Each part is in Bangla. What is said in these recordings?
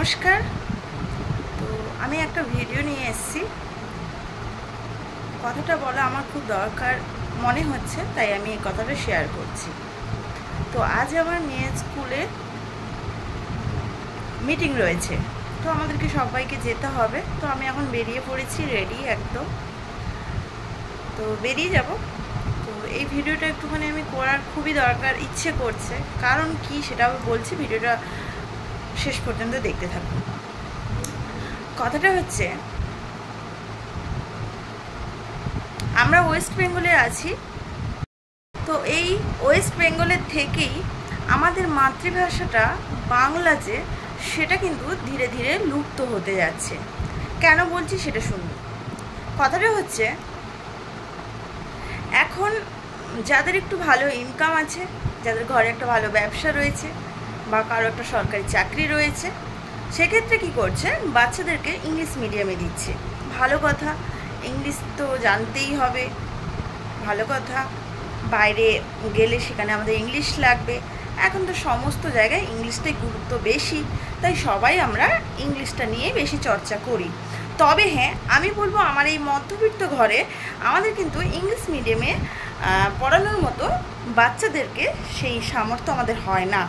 নমস্কার। তো আমি একটা ভিডিও নিয়ে এসেছি, কথাটা বলা আমার খুব দরকার মনে হচ্ছে, তাই আমি এই কথাটা শেয়ার করছি। তো আজ আমার মেয়ের স্কুলে মিটিং রয়েছে, তো আমাদেরকে সবাইকে যেতে হবে। তো আমি এখন বেরিয়ে পড়েছি, রেডি একদম। তো বেরিয়ে যাব। তো এই ভিডিওটা একটুখানি আমি করার খুবই দরকার, ইচ্ছে করছে। কারণ কি সেটাও বলছি, ভিডিওটা শেষ পর্যন্ত দেখতে থাকুন। কথাটা হচ্ছে, আমরা ওয়েস্ট বেঙ্গলে আছি। তো এই ওয়েস্ট বেঙ্গলের থেকেই আমাদের মাতৃভাষাটা বাংলা যে, সেটা কিন্তু ধীরে ধীরে লুপ্ত হতে যাচ্ছে। কেন বলছি সেটা শুনুন। কথাটা হচ্ছে, এখন যাদের একটু ভালো ইনকাম আছে, যাদের ঘরে একটা ভালো ব্যবসা রয়েছে বা কারো একটা সরকারি চাকরি রয়েছে, সেক্ষেত্রে কি করছে, বাচ্চাদেরকে ইংলিশ মিডিয়ামে দিচ্ছে। ভালো কথা, ইংলিশ তো জানতেই হবে, ভালো কথা। বাইরে গেলে সেখানে আমাদের ইংলিশ লাগবে। এখন তো সমস্ত জায়গায় ইংলিশটাই গুরুত্ব বেশি, তাই সবাই আমরা ইংলিশটা নিয়ে বেশি চর্চা করি। তবে হ্যাঁ, আমি বলবো আমার এই মধ্যবিত্ত ঘরে আমাদের কিন্তু ইংলিশ মিডিয়ামে পড়ানোর মতো বাচ্চাদেরকে সেই সামর্থ্য আমাদের হয় না।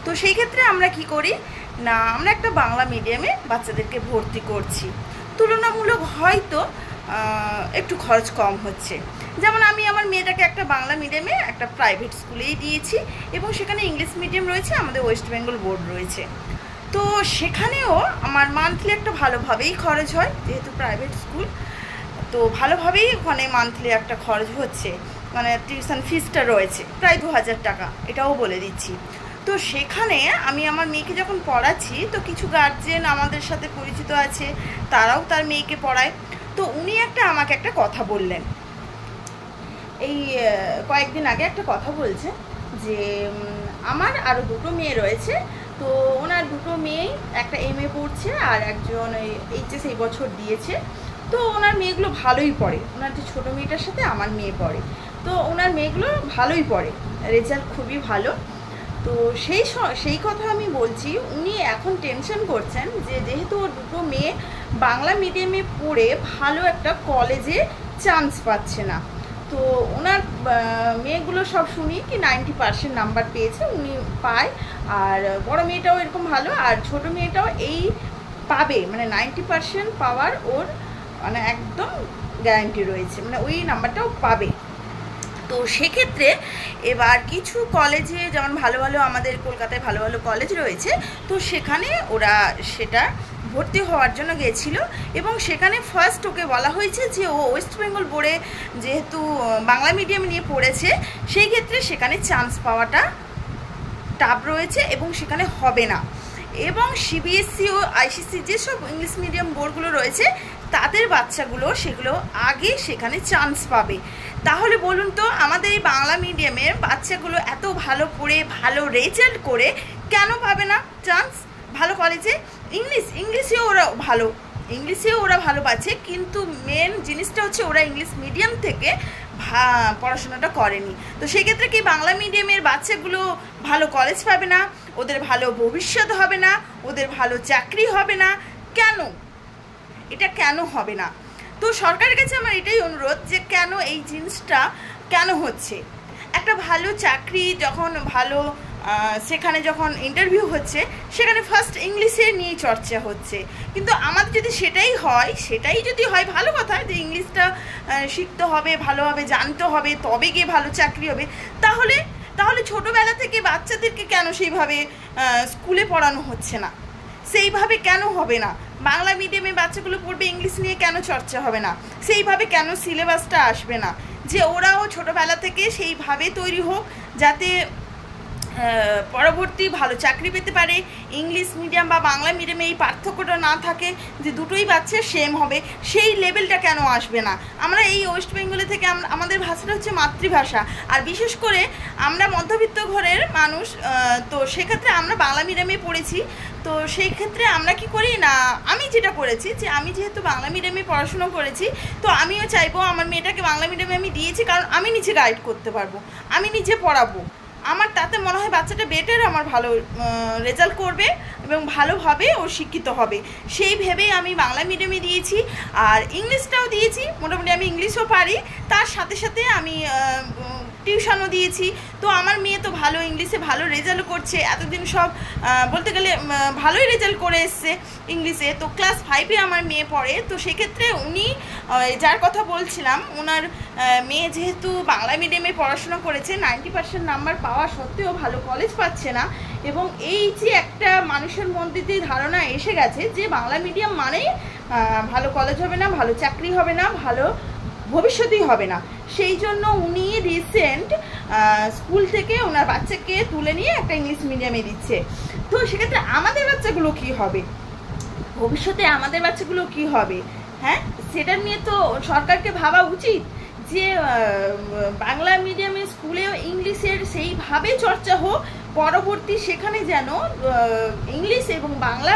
তো সেই ক্ষেত্রে আমরা কি করি না, আমরা একটা বাংলা মিডিয়ামে বাচ্চাদেরকে ভর্তি করছি। তুলনামূলক হয়তো একটু খরচ কম হচ্ছে। যেমন আমি আমার মেয়েটাকে একটা বাংলা মিডিয়ামে একটা প্রাইভেট স্কুলেই দিয়েছি, এবং সেখানে ইংলিশ মিডিয়াম রয়েছে, আমাদের ওয়েস্ট বেঙ্গল বোর্ড রয়েছে। তো সেখানেও আমার মান্থলি একটা ভালোভাবেই খরচ হয়, যেহেতু প্রাইভেট স্কুল। তো ভালোভাবেই ওখানে মান্থলি একটা খরচ হচ্ছে, মানে টিউশন ফিসটা রয়েছে প্রায় 2000 টাকা, এটাও বলে দিচ্ছি। তো সেখানে আমি আমার মেয়েকে যখন পড়াচ্ছি, তো কিছু গার্জেন আমাদের সাথে পরিচিত আছে, তারাও তার মেয়েকে পড়ায়। তো উনি আমাকে একটা কথা বললেন, এই কয়েকদিন আগে একটা কথা বলছে যে আমার আরও দুটো মেয়ে রয়েছে। তো ওনার দুটো মেয়েই, একটা MA পড়ছে আর একজন HS এই বছর দিয়েছে। তো ওনার মেয়েগুলো ভালোই পড়ে, ওনার যে ছোটো মেয়েটার সাথে আমার মেয়ে পড়ে। তো ওনার মেয়েগুলো ভালোই পড়ে, রেজাল্ট খুবই ভালো। তো সেই কথা আমি বলছি, উনি এখন টেনশন করছেন যে যেহেতু ওর দুটো মেয়ে বাংলা মিডিয়ামে পড়ে ভালো একটা কলেজে চান্স পাচ্ছে না। তো ওনার মেয়েগুলো সব শুনি কি 90% নাম্বার পেয়েছে, উনি পায়। আর বড় মেয়েটাও এরকম ভালো, আর ছোট মেয়েটাও এই পাবে, মানে 90% পাওয়ার ওর মানে একদম গ্যারান্টি রয়েছে, মানে ওই নাম্বারটাও পাবে। তো সেক্ষেত্রে এবার কিছু কলেজে, যেমন ভালো ভালো আমাদের কলকাতায় ভালো ভালো কলেজ রয়েছে, তো সেখানে ওরা সেটা ভর্তি হওয়ার জন্য গিয়েছিল। এবং সেখানে ফার্স্ট ওকে বলা হয়েছে যে ও ওয়েস্ট বেঙ্গল বোর্ডে যেহেতু বাংলা মিডিয়াম নিয়ে পড়েছে, সেই ক্ষেত্রে সেখানে চান্স পাওয়াটা টাফ রয়েছে এবং সেখানে হবে না। এবং CBSE ও ICC যেসব ইংলিশ মিডিয়াম বোর্ডগুলো রয়েছে, তাদের বাচ্চাগুলো সেগুলো আগে সেখানে চান্স পাবে। তাহলে বলুন তো, আমাদের এই বাংলা মিডিয়ামের বাচ্চাগুলো এত ভালো পড়ে ভালো রেজাল্ট করে কেন পাবে না চান্স ভালো কলেজে? ইংলিশেও ওরা ভালো পাচ্ছে, কিন্তু মেন জিনিসটা হচ্ছে ওরা ইংলিশ মিডিয়াম থেকে পড়াশোনাটা করেনি। তো সেক্ষেত্রে কি বাংলা মিডিয়ামের বাচ্চাগুলো ভালো কলেজ পাবে না, ওদের ভালো ভবিষ্যৎ হবে না, ওদের ভালো চাকরি হবে না? কেন এটা কেন হবে না? তো সরকারের কাছে আমার এটাই অনুরোধ যে কেন এই জিনিসটা কেন হচ্ছে। একটা ভালো চাকরি যখন ভালো সেখানে যখন ইন্টারভিউ হচ্ছে, সেখানে ফার্স্ট ইংলিশে নিয়ে চর্চা হচ্ছে। কিন্তু আমাদের যদি সেটাই যদি হয় ভালো কথা, যে ইংলিশটা শিখতে হবে, ভালোভাবে জানতে হবে, তবে গিয়ে ভালো চাকরি হবে, তাহলে ছোটোবেলা থেকে বাচ্চাদেরকে কেন সেইভাবে স্কুলে পড়ানো হচ্ছে না? সেইভাবে কেন হবে না? বাংলা মিডিয়ামে বাচ্চাগুলো পড়বে, ইংলিশ নিয়ে কেন চর্চা হবে না? সেইভাবে কেন সিলেবাসটা আসবে না, যে ওরাও ছোটোবেলা থেকে সেইভাবে তৈরি হোক যাতে পরবর্তী ভালো চাকরি পেতে পারে। ইংলিশ মিডিয়াম বা বাংলা মিডিয়ামে এই পার্থক্যটা না থাকে যে দুটোই বাচ্চা সেম হবে, সেই লেভেলটা কেন আসবে না? আমরা এই ওয়েস্ট বেঙ্গলে থেকে আমাদের ভাষাটা হচ্ছে মাতৃভাষা, আর বিশেষ করে আমরা মধ্যবিত্ত ঘরের মানুষ। তো সেক্ষেত্রে আমরা বাংলা মিডিয়ামে পড়েছি। তো সেই ক্ষেত্রে আমরা কি করি না, আমি যেটা করেছি যে আমি যেহেতু বাংলা মিডিয়ামে পড়াশুনো করেছি, তো আমিও চাইবো আমার মেয়েটাকে বাংলা মিডিয়ামে আমি দিয়েছি, কারণ আমি নিজে গাইড করতে পারবো, আমি নিজে পড়াবো। আমার তাতে মনে হয় বাচ্চাটা বেটার, আমার ভালো রেজাল্ট করবে এবং ভালোভাবে ও শিক্ষিত হবে, সেই ভেবেই আমি বাংলা মিডিয়ামে দিয়েছি। আর ইংলিশটাও দিয়েছি, মোটামুটি আমি ইংলিশও পারি, তার সাথে সাথে আমি টিউশনও দিয়েছি। তো আমার মেয়ে তো ভালো ইংলিশে ভালো রেজাল্ট করছে, এতদিন সব বলতে গেলে ভালোই রেজাল্ট করে এসছে ইংলিশে। তো ক্লাস 5-এ আমার মেয়ে পড়ে। তো সেক্ষেত্রে উনি যার কথা বলছিলাম, ওনার মেয়ে যেহেতু বাংলা মিডিয়ামে পড়াশোনা করেছে, 90% নাম্বার পাওয়া সত্ত্বেও ভালো কলেজ পাচ্ছে না, এবং এই যে একটা মানুষের মধ্যে যে ধারণা এসে গেছে যে বাংলা মিডিয়াম মানেই ভালো কলেজ হবে না, ভালো চাকরি হবে না, ভালো ভবিষ্যতই হবে না, সেই জন্য উনি রিসেন্ট স্কুল থেকে ওনার বাচ্চাকে তুলে নিয়ে একটা ইংলিশ মিডিয়ামে দিচ্ছে। তো সেক্ষেত্রে আমাদের বাচ্চাগুলো কি হবে, ভবিষ্যতে আমাদের বাচ্চাগুলো কি হবে, হ্যাঁ, সেটা নিয়ে তো সরকারকে ভাবা উচিত যে বাংলা মিডিয়ামের স্কুলেও ইংলিশের সেইভাবে চর্চা হোক, পরবর্তী সেখানে যেন ইংলিশ এবং বাংলা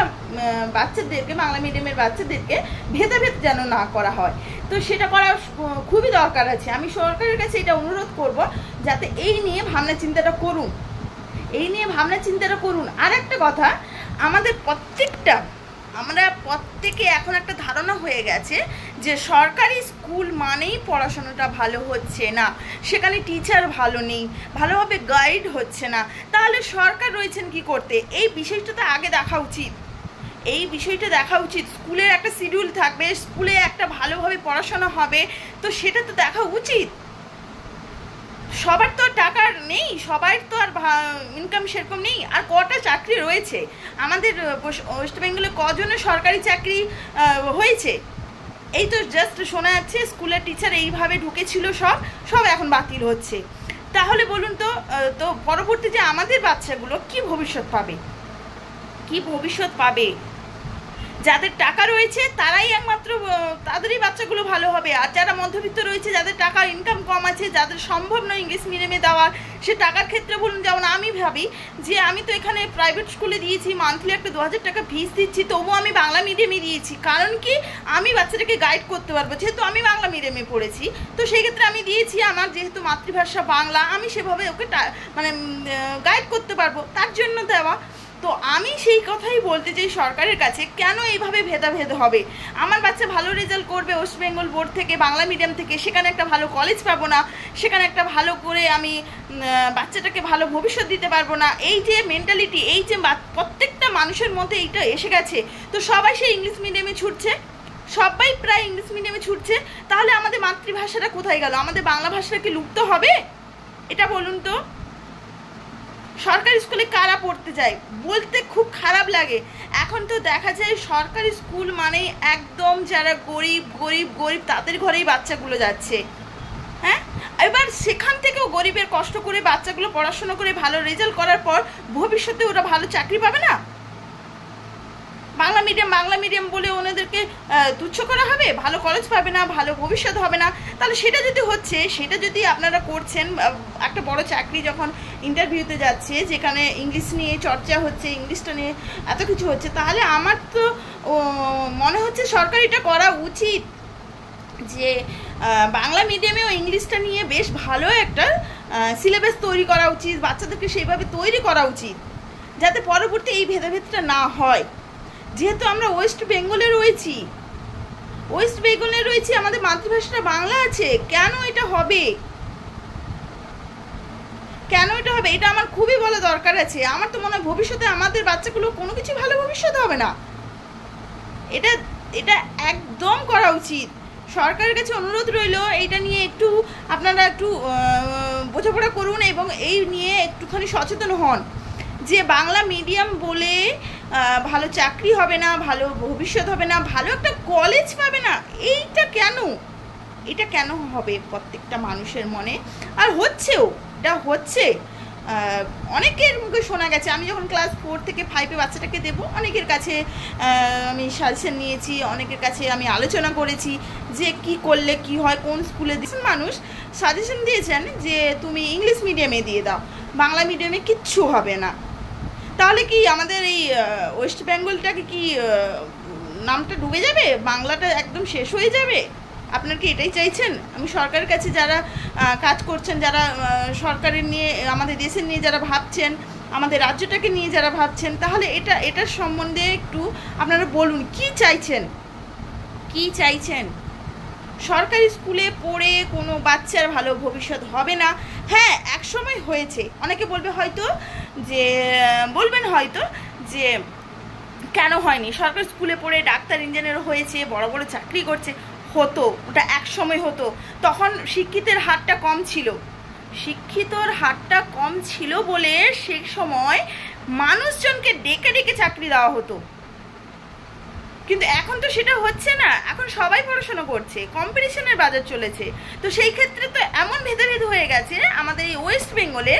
বাচ্চাদেরকে, বাংলা মিডিয়ামের বাচ্চাদেরকে ভেদাভেদ যেন না করা হয়। তো সেটা করা খুবই দরকার আছে। আমি সরকারের কাছে এটা অনুরোধ করব যাতে এই নিয়ে ভাবনা চিন্তাটা করুন। আর একটা কথা, আমরা প্রত্যেকে এখন একটা ধারণা হয়ে গেছে যে সরকারি স্কুল মানেই পড়াশোনাটা ভালো হচ্ছে না, সেখানে টিচার ভালো নেই, ভালোভাবে গাইড হচ্ছে না। তাহলে সরকার রয়েছেন কি করতে? এই বিষয়টা তো আগে দেখা উচিত। স্কুলের একটা শিডিউল থাকবে, স্কুলে একটা ভালোভাবে পড়াশোনা হবে, তো সেটা তো দেখা উচিত। সবার তো টাকা নেই, সবার তো আর ইনকাম সেরকম নেই। আর কটা চাকরি রয়েছে আমাদের ওয়েস্ট বেঙ্গলে, কজনের সরকারি চাকরি হয়েছে? এই তো জাস্ট শোনা যাচ্ছে স্কুলের টিচার এইভাবে ঢুকেছিল, সব এখন বাতিল হচ্ছে। তাহলে বলুন তো পরবর্তী যে আমাদের বাচ্চাগুলো কি ভবিষ্যৎ পাবে? যাদের টাকা রয়েছে তারাই একমাত্র, তাদেরই বাচ্চাগুলো ভালো হবে। আর যারা মধ্যবিত্ত রয়েছে, যাদের টাকার ইনকাম কম আছে, যাদের সম্ভব নয় ইংলিশ মিডিয়ামে দেওয়ার, সে টাকার ক্ষেত্রে বলুন, যেমন আমি ভাবি যে আমি তো এখানে প্রাইভেট স্কুলে দিয়েছি, মান্থলি একটা 2000 টাকা ফিস দিচ্ছি, তবুও আমি বাংলা মিডিয়ামে দিয়েছি। কারণ কি, আমি বাচ্চাটাকে গাইড করতে পারবো, যেহেতু আমি বাংলা মিডিয়ামে পড়েছি। তো সেই ক্ষেত্রে আমি দিয়েছি, আমার যেহেতু মাতৃভাষা বাংলা, আমি সেভাবে ওকে গাইড করতে পারবো, তার জন্য দেওয়া। তো আমি সেই কথাই বলতে চাই সরকারের কাছে, কেন এইভাবে ভেদাভেদ হবে? আমার বাচ্চা ভালো রেজাল্ট করবে ওয়েস্ট বেঙ্গল বোর্ড থেকে, বাংলা মিডিয়াম থেকে, সেখানে একটা ভালো কলেজ পাবো না, সেখানে একটা ভালো করে আমি বাচ্চাটাকে ভালো ভবিষ্যৎ দিতে পারবো না। এই যে মেন্টালিটি, এই যে প্রত্যেকটা মানুষের মধ্যে এইটা এসে গেছে, তো সবাই সেই ইংলিশ মিডিয়ামে ছুটছে, সবাই প্রায় ইংলিশ মিডিয়ামে ছুটছে। তাহলে আমাদের মাতৃভাষাটা কোথায় গেল? আমাদের বাংলা ভাষাটা কি লুপ্ত হবে? এটা বলুন তো। সরকারি স্কুলে কারা পড়তে যায়? বলতে খুব খারাপ লাগে। এখন তো দেখা যায় সরকারি স্কুল মানে একদম যারা গরিব তাদের ঘরেই বাচ্চাগুলো যাচ্ছে। হ্যাঁ, এবার সেখান থেকেও গরিবের কষ্ট করে বাচ্চাগুলো পড়াশোনা করে ভালো রেজাল্ট করার পর ভবিষ্যতে ওরা ভালো চাকরি পাবে না? বাংলা মিডিয়াম বলে ওনাদেরকে তুচ্ছ করা হবে, ভালো কলেজ পাবে না, ভালো ভবিষ্যৎ হবে না। তাহলে সেটা যদি আপনারা করছেন, একটা বড় চাকরি যখন ইন্টারভিউতে যাচ্ছে, যেখানে ইংলিশ নিয়ে চর্চা হচ্ছে, ইংলিশটা নিয়ে এত কিছু হচ্ছে, তাহলে আমার তো মনে হচ্ছে সরকার এটা করা উচিত যে বাংলা মিডিয়ামেও ইংলিশটা নিয়ে বেশ ভালো একটা সিলেবাস তৈরি করা উচিত, বাচ্চাদেরকে সেইভাবে তৈরি করা উচিত, যাতে পরবর্তী এই ভেদাভেদটা না হয়। যেহেতু আমরা ওয়েস্ট বেঙ্গলে রয়েছি, আমাদের মাতৃভাষাটা বাংলা আছে, কেন এটা হবে? এটা আমার খুবই বলা দরকার আছে। আমার তো মনে হয় ভবিষ্যতে আমাদের বাচ্চাগুলো কোনো কিছু ভালো ভবিষ্যৎ হবে না। এটা একদম করা উচিত। সরকারের কাছে অনুরোধ রইল, এইটা নিয়ে আপনারা একটু বোঝাপড়া করুন এবং এই নিয়ে একটুখানি সচেতন হন যে বাংলা মিডিয়াম বলে ভালো চাকরি হবে না, ভালো ভবিষ্যৎ হবে না, ভালো একটা কলেজ পাবে না। এটা কেন হবে প্রত্যেকটা মানুষের মনে? আর এটা হচ্ছে অনেকের মুখে শোনা গেছে। আমি যখন ক্লাস 4 থেকে 5-এ বাচ্চাটাকে দেবো, অনেকের কাছে আমি সাজেশন নিয়েছি, অনেকের কাছে আমি আলোচনা করেছি যে কি করলে কি হয়, কোন স্কুলে মানুষ সাজেশন দিয়েছেন যে তুমি ইংলিশ মিডিয়ামে দিয়ে দাও, বাংলা মিডিয়ামে কিচ্ছু হবে না। তাহলে কি আমাদের এই ওয়েস্ট বেঙ্গলটাকে কি নামটা ডুবে যাবে? বাংলাটা একদম শেষ হয়ে যাবে? আপনার কি এটাই চাইছেন? আমি সরকারের কাছে যারা কাজ করছেন, যারা সরকারের নিয়ে, আমাদের দেশের নিয়ে যারা ভাবছেন, আমাদের রাজ্যটাকে নিয়ে যারা ভাবছেন, তাহলে এটার সম্বন্ধে একটু আপনারা বলুন, কি চাইছেন, কি চাইছেন? সরকারি স্কুলে পড়ে কোনো বাচ্চার ভালো ভবিষ্যৎ হবে না। হ্যাঁ, এক সময় হয়েছে। অনেকে বলবেন হয়তো যে কেন হয়নি, সরকারি স্কুলে পড়ে ডাক্তার ইঞ্জিনিয়ার হয়েছে, বড় বড় চাকরি করছে। হতো, ওটা এক সময় হতো। তখন শিক্ষিতের হারটা কম ছিল বলে সেই সময় মানুষজনকে ডেকে ডেকে চাকরি দেওয়া হতো। কিন্তু এখন তো সেটা হচ্ছে না। এখন সবাই পড়াশোনা করছে, কম্পিটিশনের বাজার চলেছে। তো সেই ক্ষেত্রে তো এমন ভেদাভেদ হয়ে গেছে আমাদের এই ওয়েস্ট বেঙ্গলে,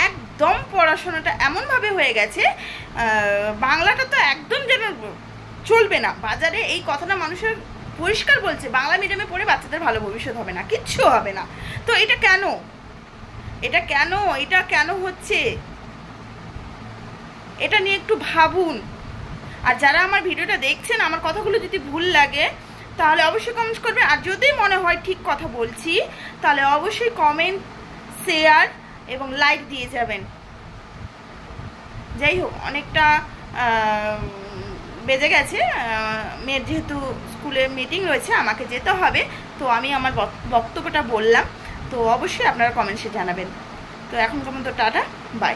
একদম পড়াশোনাটা এমনভাবে হয়ে গেছে, বাংলাটা তো একদম যেন চলবে না। বাজারে এই কথাটা মানুষের পরিষ্কার বলছে, বাংলা মিডিয়ামে পড়ে বাচ্চাদের ভালো ভবিষ্যৎ হবে না, কিচ্ছু হবে না। তো এটা কেন হচ্ছে, এটা নিয়ে একটু ভাবুন। আর যারা আমার ভিডিওটা দেখছেন, আমার কথাগুলো যদি ভুল লাগে তাহলে অবশ্যই কমেন্ট করবেন। আর যদি মনে হয় ঠিক কথা বলছি তাহলে অবশ্যই কমেন্ট, শেয়ার এবং লাইক দিয়ে যাবেন। যাই হোক, অনেকটা বেজে গেছে, মেয়ের যেহেতু স্কুলে মিটিং রয়েছে, আমাকে যেতে হবে। তো আমি আমার বক্তব্যটা বললাম। তো অবশ্যই আপনারা কমেন্টসে জানাবেন। তো এখন পর্যন্ত টাটা, বাই।